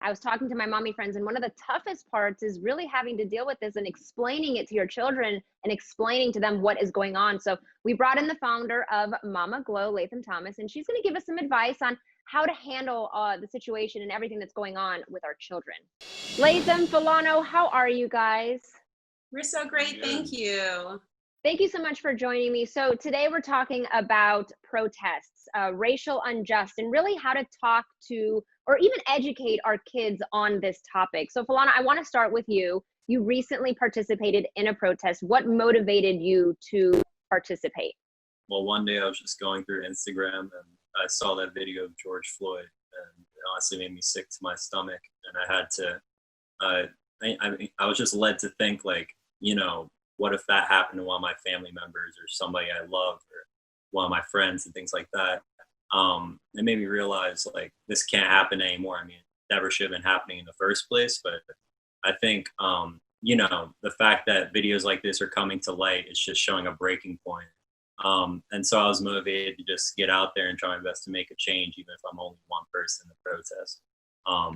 I was talking to my mommy friends, and one of the toughest parts is really having to deal with this and explaining it to your children and explaining to them what is going on. So we brought in the founder of Mama Glow, Latham Thomas, and she's going to give us some advice on how to handle the situation and everything that's going on with our children. Latham, Filano, how are you guys? We're so great. Thank you. Thank you so much for joining me. So today we're talking about protests, racial unjust, and really how to talk to or even educate our kids on this topic. So Falana, I want to start with you. You recently participated in a protest. What motivated you to participate? Well, one day I was just going through Instagram and I saw that video of George Floyd, and it honestly made me sick to my stomach. And I had to, I was just led to think, like, what if that happened to one of my family members or somebody I love or one of my friends and things like that. It made me realize, like, this can't happen anymore. I mean, it never should have been happening in the first place. But I think, the fact that videos like this are coming to light is just showing a breaking point. And so I was motivated to just get out there and try my best to make a change, even if I'm only one person in the protest.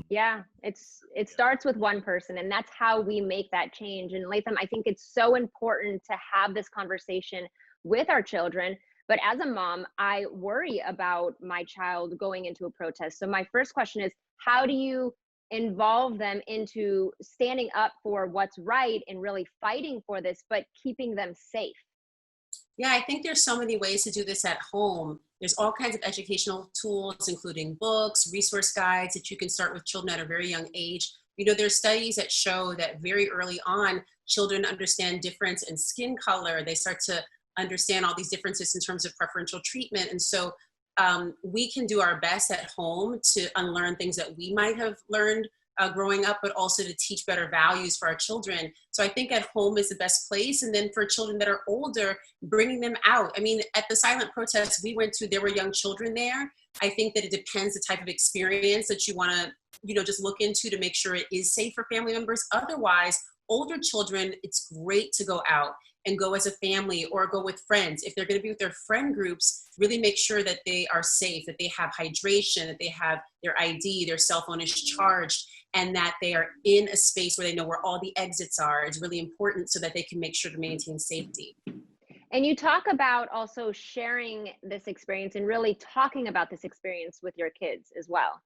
Yeah, it starts with one person, and that's how we make that change. And Latham, I think it's so important to have this conversation with our children. But as a mom, I worry about my child going into a protest. So my first question is, how do you involve them into standing up for what's right and really fighting for this, but keeping them safe? Yeah, I think there's so many ways to do this at home. There's all kinds of educational tools, including books, resource guides that you can start with children at a very young age. There's studies that show that very early on, children understand difference in skin color. They start to understand all these differences in terms of preferential treatment. And so we can do our best at home to unlearn things that we might have learned growing up, but also to teach better values for our children. So I think at home is the best place. And then for children that are older, bringing them out. I mean, at the silent protests we went to, there were young children there. I think that it depends the type of experience that you want to, just look into to make sure it is safe for family members. Otherwise, older children, it's great to go out and go as a family or go with friends. If they're going to be with their friend groups, really make sure that they are safe, that they have hydration, that they have their ID, their cell phone is charged, and that they are in a space where they know where all the exits are. It's really important so that they can make sure to maintain safety. And you talk about also sharing this experience and really talking about this experience with your kids as well.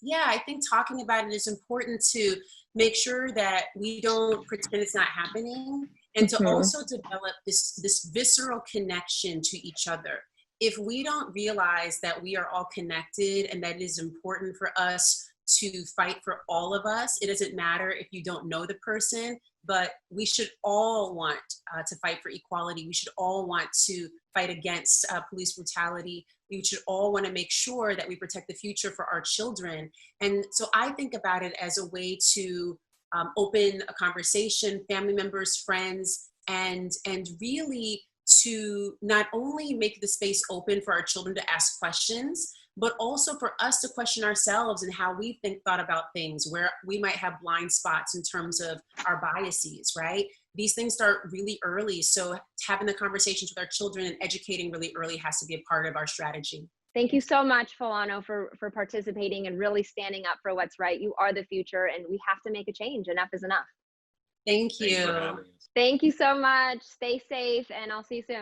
Yeah, I think talking about it is important to make sure that we don't pretend it's not happening, and to also develop this visceral connection to each other. If we don't realize that we are all connected and that it is important for us to fight for all of us, it doesn't matter if you don't know the person, but we should all want to fight for equality. We should all want to fight against police brutality. We should all want to make sure that we protect the future for our children. And so I think about it as a way to open a conversation, family members, friends, and really to not only make the space open for our children to ask questions, but also for us to question ourselves and how we thought about things, where we might have blind spots in terms of our biases, right? These things start really early. So having the conversations with our children and educating really early has to be a part of our strategy. Thank you so much, Filano, for participating and really standing up for what's right. You are the future, and we have to make a change. Enough is enough. Thank Thanks for you. having us. Thank you so much. Stay safe, and I'll see you soon.